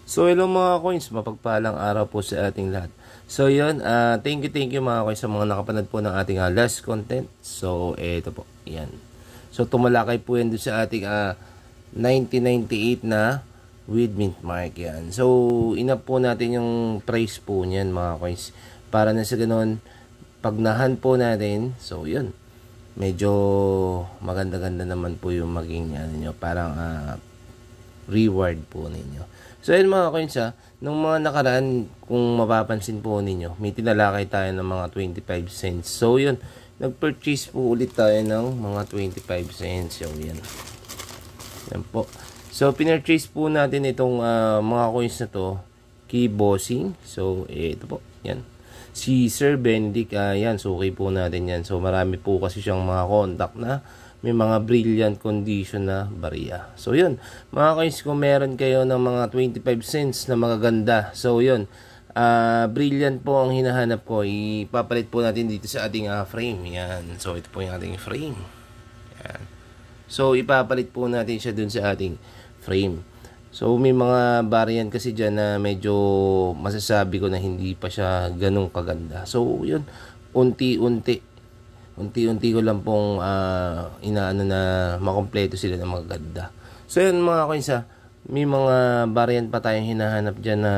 So hello mga coins, mapagpalang araw po sa ating lahat. So yun, thank you mga coins sa mga nakapanood po ng ating last content. So ito po, yan. So tumalakay po yan doon sa ating 1998 na with mint mark yan. So inap po natin yung price po niyan mga coins. Para na sa ganun, pag nahan po natin, so yun. Medyo maganda-ganda naman po yung maging nyo, parang reward po ninyo. So yun mga coins nung mga nakaraan, kung mapapansin po ninyo, may tinalakay tayo ng mga 25 cents. So yun, nag-purchase po ulit tayo ng mga 25 cents. So yan. Yan po. So pinurchase po natin itong mga coins na to, key bossing. So ito po, yan. Si Sir Benedict, yan, suki po natin yan. So marami po kasi siyang mga contact na may mga brilliant condition na barya. So yun, mga coins, kung meron kayo ng mga 25 cents na magaganda, so yun, brilliant po ang hinahanap ko, ipapalit po natin dito sa ating frame. Yan, so ito po yung ating frame. Yan. So ipapalit po natin siya dun sa ating frame. So may mga variant kasi dyan na medyo masasabi ko na hindi pa siya ganun kaganda. So yun, unti-unti ko lang pong inaano na makompleto sila ng mga ganda. So yun mga coins, may mga variant pa tayong hinahanap dyan na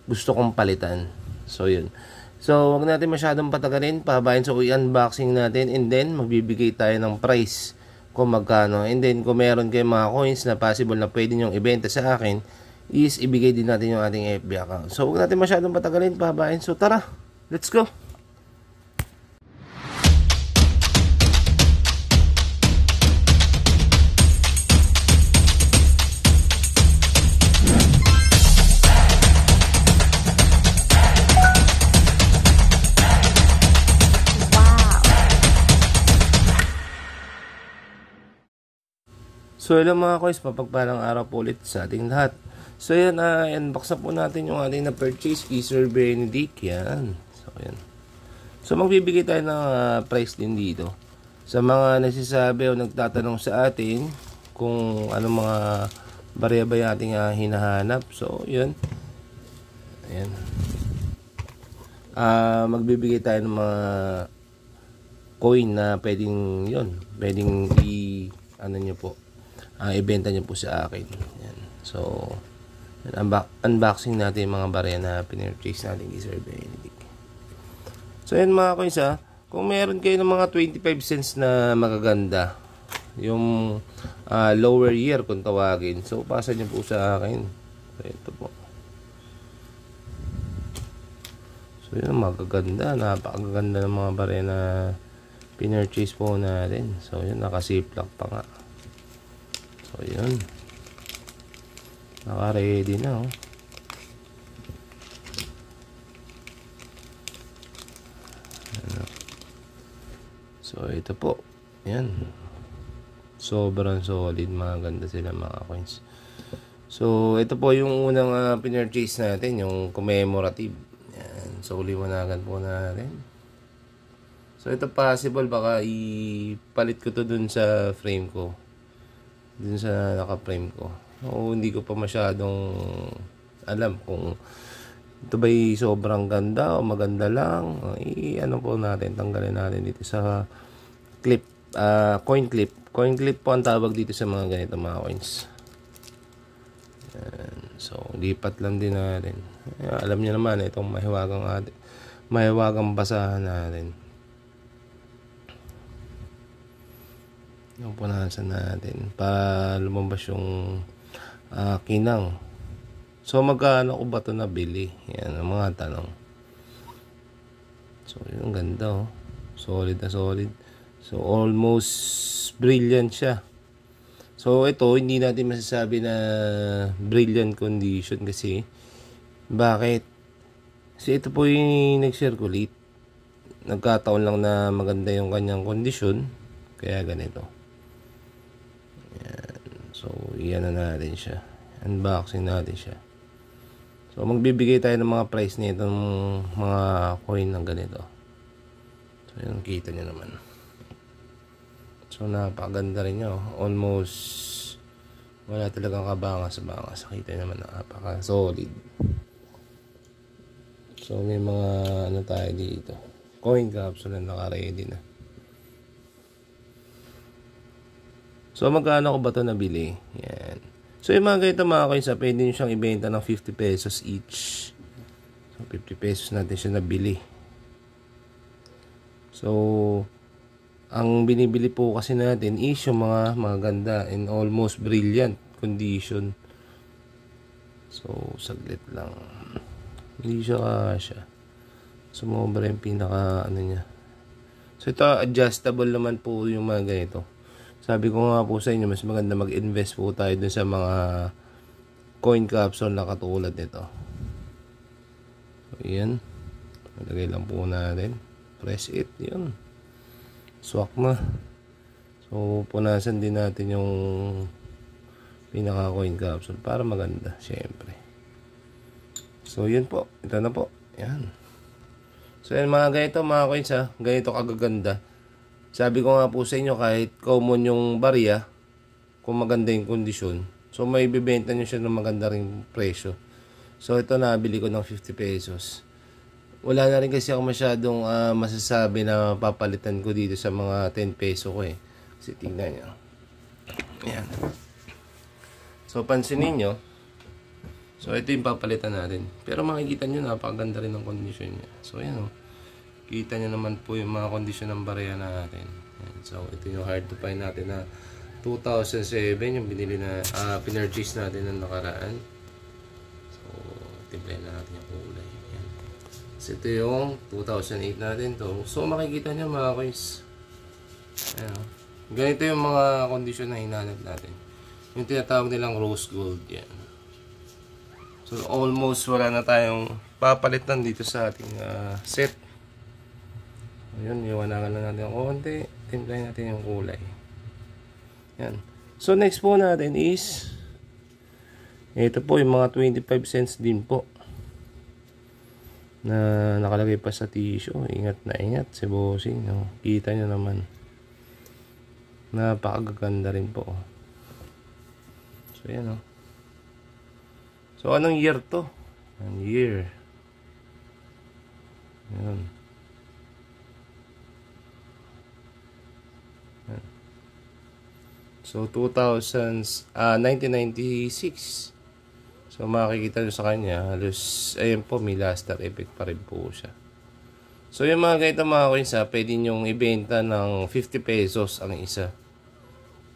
gusto kong palitan. So yun. So wag natin masyadong patagalin, pahabain. So i-unboxing natin and then magbibigay tayo ng price kung magkano. And then kung meron kayong mga coins na possible na pwede nyong ibenta sa akin, is ibigay din natin yung ating FB account. So wag natin masyadong patagalin, pahabain. So tara, let's go! So hello mga coins, mapagpalang araw po ulit sa ating lahat. So yan, unbox na po natin yung ating na-purchase kay Sir Benedict. Yan. So yan. So magbibigay tayo ng price din dito. Sa mga nagsasabi o nagtatanong sa atin kung ano mga barya ba yung ating hinahanap. So yun. Ayan. Magbibigay tayo ng mga coin na pwedeng yun. Pwedeng ano nyo po. Ibenta nyo po sa akin. Yan. So, unboxing natin yung mga barya na pinurchase natin kay Sir Benedict. So, yan mga coins kung meron kayo ng mga 25 cents na magaganda, yung lower year kung tawagin, so pasa nyo po sa akin. So, ito po. So, yun, magaganda. Napakaganda ng mga barya na pinurchase po natin. So, yun, nakasiplak pa nga. So, yun. Naka-ready na, oh. So, ito po. Yan. Sobrang solid. Maganda sila mga coins. So, ito po yung unang pinurchase natin. Yung commemorative. Yan. So, liwanagan po natin. So, ito possible. Baka ipalit ko to dun sa frame ko. Dun sa naka-frame ko. O hindi ko pa masyadong alam kung ito ba'y sobrang ganda o maganda lang. Ano po natin, tanggalin natin dito sa clip, coin clip. Coin clip po ang tawag dito sa mga ganito mga coins. Yan. So lipat lang din natin. Alam niyo naman itong mahiwagang basahan natin. Yung punasan natin para lumabas yung kinang. So magkano ko ba ito nabili? Yan ang mga tanong. So yung ganda, oh. Solid na solid. So almost brilliant siya. So ito hindi natin masasabi na brilliant condition kasi bakit? Kasi ito po yung nag-circulate. Nagkataon lang na maganda yung kanyang kondisyon. Kaya ganito. So, iyan na natin siya. Unboxing natin siya. So, magbibigay tayo ng mga price nito ng mga coin ng ganito. So, yun, kita nyo naman. So, napakaganda rin nyo. Almost Wala talagang kabangas-bangas. Kita naman na napaka-solid. So, may mga ano tayo dito. Coin capsule na naka-ready na. So, magkano ko ba ito nabili? Yan. So, yung mga ganito mga coins, pwede nyo siyang ibenta ng 50 pesos each. So, 50 pesos natin siya nabili. So, ang binibili po kasi natin is yung mga maganda and almost brilliant condition. So, saglit lang. Hindi siya kasya. Sumobra yung pinaka ano niya. So, ito adjustable naman po yung mga ganito. Sabi ko nga po sa inyo, mas maganda mag-invest po tayo dun sa mga coin capsule na katulad nito. So, yan. Malagay lang po natin. Press it. Yan. Swak na. So, punasan din natin yung pinaka coin capsule para maganda, syempre. So, yun po. Ito na po. Yan. So, yan mga ganito mga coins ha. Ganito kagaganda. Sabi ko nga po sa inyo, kahit common yung barya, kung maganda yung kondisyon, so may bibenta nyo siya ng maganda ring presyo. So ito nabili ko ng 50 pesos. Wala na rin kasi ako masyadong masasabi na papalitan ko dito sa mga 10 peso ko eh. Kasi tingnan nyo. Ayan. So pansinin nyo. So ito yung papalitan natin. Pero makikita nyo, napakaganda rin ng kondisyon niya. So ayan o. Kita nyo naman po yung mga kondisyon ng barya natin. Ayan. So ito yung hard to find natin na 2007 yung binili na pinurchase natin ng nakaraan. So timplahin na natin yung kulay. Ayan. So ito yung 2008 natin to. So makikita nyo mga guys. Ayan. Ganito yung mga kondisyon na hinanap natin. Yung tinatawag nilang rose gold. Yan. So almost wala na tayong papalitan dito sa ating set. Ayun, iwanagan na natin yung konti. Timplahin natin yung kulay. Yan. So, next po natin is ito po, yung mga 25 cents din po na nakalagay pa sa tissue. Ingat na ingat si bossing. No? Kita nyo naman. Napakaganda rin po. So, yan o. So, anong year to? Anong year? Yan. So 1996. So makikita nyo sa kanya, halos ayun po, may luster effect pa rin po siya. So yung mga ganito mga coins pwede nyong ibenta ng 50 pesos ang isa.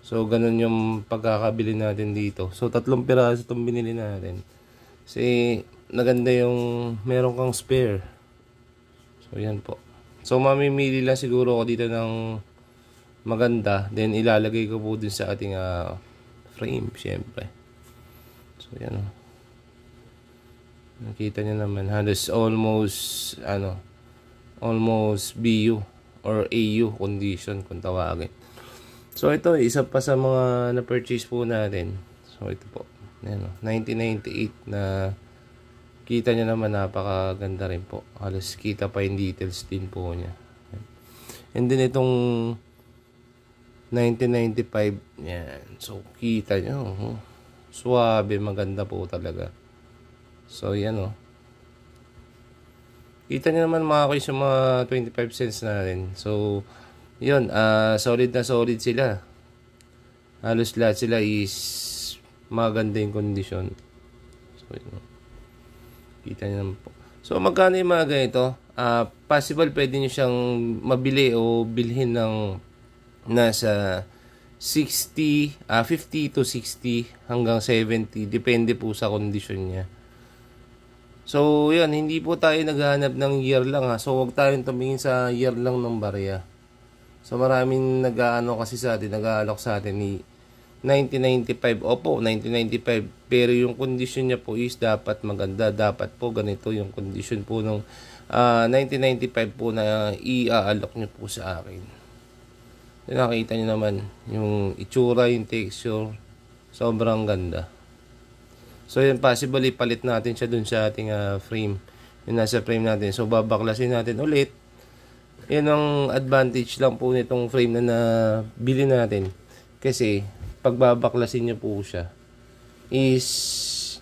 So ganun yung pagkakabili natin dito. So 3 piraso itong binili natin. Kasi naganda yung meron kang spare. So yan po. So mamimili lang siguro ako dito ng maganda, then ilalagay ko po din sa ating frame, syempre. So yan o. Nakita nyo naman, halos almost almost BU or AU condition kung tawagin. So ito, isa pa sa mga na-purchase po natin. So ito po, yan o, 1998 na kita nyo naman, napakaganda rin po. Halos kita pa yung details din po niya. And then itong 1995, yan. So, kita nyo. Suwabe, maganda po talaga. So, yan o. Kita nyo naman mga kuys yung mga 25 cents natin. So, yun. Solid na solid sila. Halos lahat sila is maganda yung kondisyon. So, yun o. Kita nyo naman po. So, magkano yung mga ganito? Possible pwede nyo siyang mabili o bilhin ng nasa 50 to 60 hanggang 70, depende po sa kondisyon niya. So yan, hindi po tayo naghahanap ng year lang So huwag tayong tumingin sa year lang ng barya. So maraming nag-aano kasi sa atin, nag-aalok sa atin ni 1995. Opo, 1995, pero yung kondisyon niya po is dapat maganda, dapat po ganito yung kondisyon po ng 1995 po na i-aalok niyo po sa akin. Nakita nyo naman yung itsura, yung texture, sobrang ganda. So yun, possible ipalit natin siya dun sa ating frame, yung nasa frame natin. So babaklasin natin ulit. Yan ang advantage lang po nitong frame na nabili natin, kasi pag babaklasin nyo po siya, is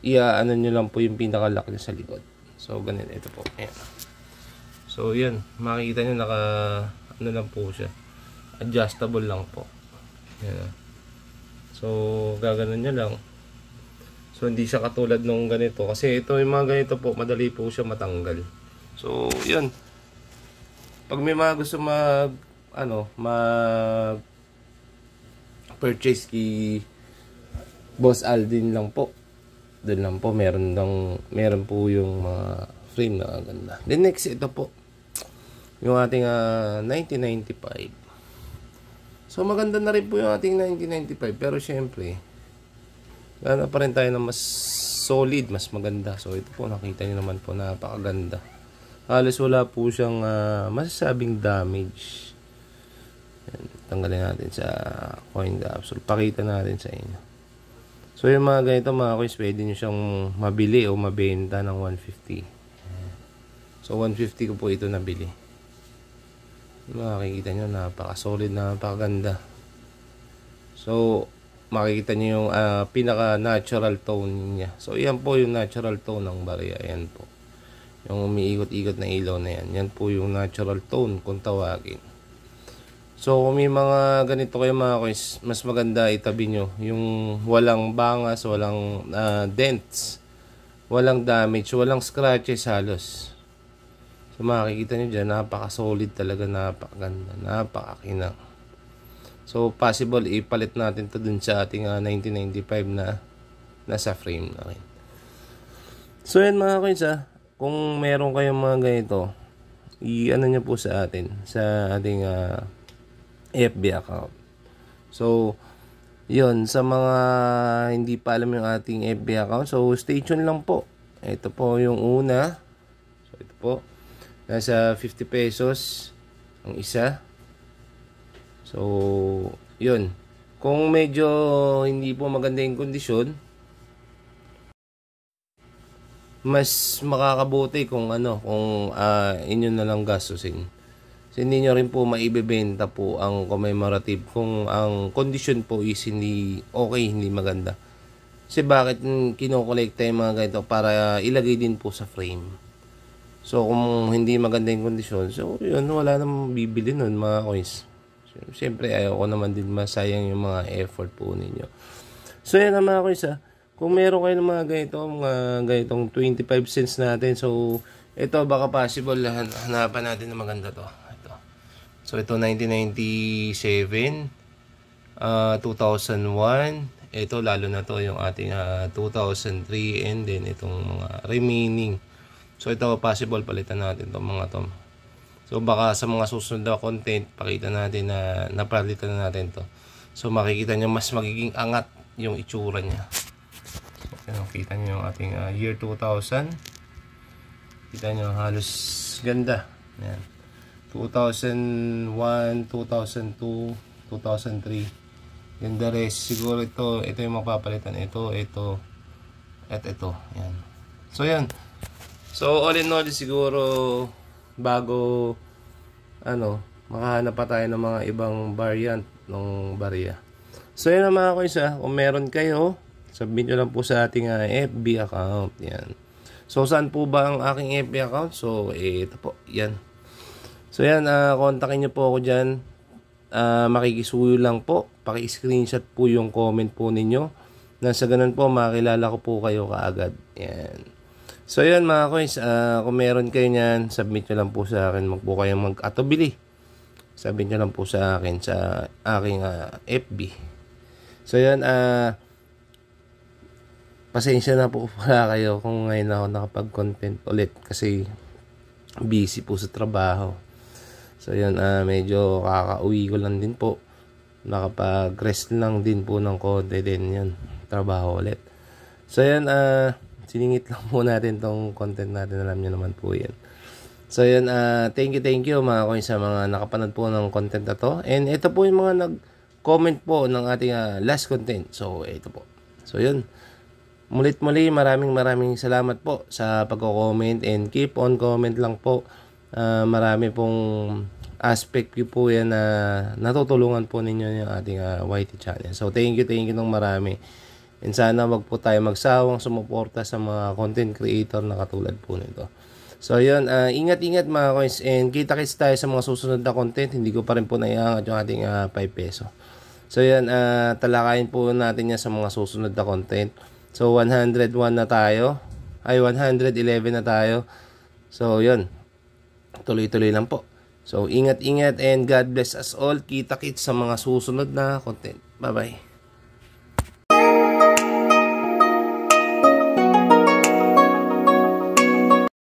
iaano nyo lang po yung pinaka-lock niya sa likod. So ganun, ito po. Ayan. So yan, makikita nyo naka ano lang po siya. Adjustable lang po. Ayan. So gaganon nyo lang. So hindi siya katulad nung ganito kasi ito yung mga ganito po, madali po siya matanggal. So yun. Pag may mga gusto mag purchase kay Boss Aldin lang po. Doon lang po meron po yung mga frame na ganda. Then next ito po. Yung ating 1995. So maganda na rin po yung ating 1995 pero syempre gana pa rin tayo na mas solid, mas maganda. So ito po nakita niyo naman po napakaganda. Halos wala po siyang masasabing damage. Yan, tanggalin natin sa coin capsule. Pakita natin sa inyo. So yung mga ganito mga coins, pwede nyo siyang mabili o mabenta ng 150. So 150 ko po ito nabili. Makikita nyo napaka-solid, napakaganda. So makikita nyo yung pinaka-natural tone niya. So yan po yung natural tone ng barya. Yan po. Yung umiikot-ikot na ilaw na yan. Yan po yung natural tone kung tawagin. So kung may mga ganito kayo mga coins, mas maganda itabi nyo yung walang bangas, walang dents, walang damage, walang scratches halos. So makikita nyo dyan, napaka-solid talaga, napakaganda, napakakinang. So possible ipalit natin to dun sa ating 1995 na nasa frame na rin. So yan mga coins kung meron kayong mga ganito, i-ano nyo po sa atin, sa ating FB account. So yun, sa mga hindi pa alam yung ating FB account, so stay tuned lang po. Ito po yung una. So ito po, nasa 50 pesos ang isa. So yun, kung medyo hindi po maganda yung kondisyon, mas makakabuti kung inyo na lang gastusin. So, hindi nyo rin po maibebenta po ang commemorative kung ang condition po is hindi okay, hindi maganda. Kasi bakit kinokolekta yung mga ganito para ilagay din po sa frame. So kung hindi maganda yung kondisyon, so yun, wala namang bibili nun mga coins. Siyempre ayoko naman din masayang yung mga effort po ninyo. So yan mga coins kung meron kayo ng mga ganitong 25 cents natin, so ito baka possible hanapan natin na maganda to. Ito. So ito 1997, 2001, ito lalo na to yung ating 2003, and then itong mga remaining. So ito possible palitan natin tong mga to. So baka sa mga susunod na content pakita natin na napalitan na natin to. So makikita nyo mas magiging angat yung itsura niya. Kita nyo yung ating year 2000. Kita nyo halos ganda. Ayan. 2001, 2002, 2003. Ganda res. Siguro ito yung mapapalitan. Ito, at ito. Ayan. So yan. So all in all siguro bago makahanap pa tayo ng mga ibang variant ng barya. So yan ang mga coins kung meron kayo, submit nyo lang po sa ating FB account. Yan. So saan po ba ang aking FB account? So ito po. Yan. So yan, kontakin nyo po ako dyan. Makikisuyo lang po. Paki-screenshot po yung comment po ninyo. Nasa ganun po, makilala ko po kayo kaagad. Yan. So yan mga coins, kung meron kayo nyan, submit nyo lang po sa akin. Magpo kayong mag-atobili. Submit nyo lang po sa akin sa aking FB. So yan, pasensya na po pala kayo kung ngayon ako nakapag-content ulit kasi busy po sa trabaho. So yan, medyo kakauwi ko lang din po. Nakapag-rest lang din po ng konti din yan. Trabaho ulit. So yan, siningit lang po natin tong content natin. Alam niyo naman po yan. So yan, thank you mga coins sa mga nakapanood po ng content na to. And ito po yung mga nag-comment po ng ating last content. So ito po. So yun. Mulit-muli, maraming salamat po sa pagko-comment and keep on comment lang po. Marami pong aspect po yan na natutulungan po ninyo yung ating YT channel. So thank you ng marami. And sana wag po tayo magsawang sumuporta sa mga content creator na katulad po nito. So yun, ingat-ingat mga coins, and kita-kits tayo sa mga susunod na content. Hindi ko pa rin po naiangat yung ating 5 peso. So yun, talakayin po natin yan sa mga susunod na content. So 101 na tayo, ay 111 na tayo. So yun, tuloy-tuloy lang po. So ingat-ingat and God bless us all. Kita-kits sa mga susunod na content. Bye-bye.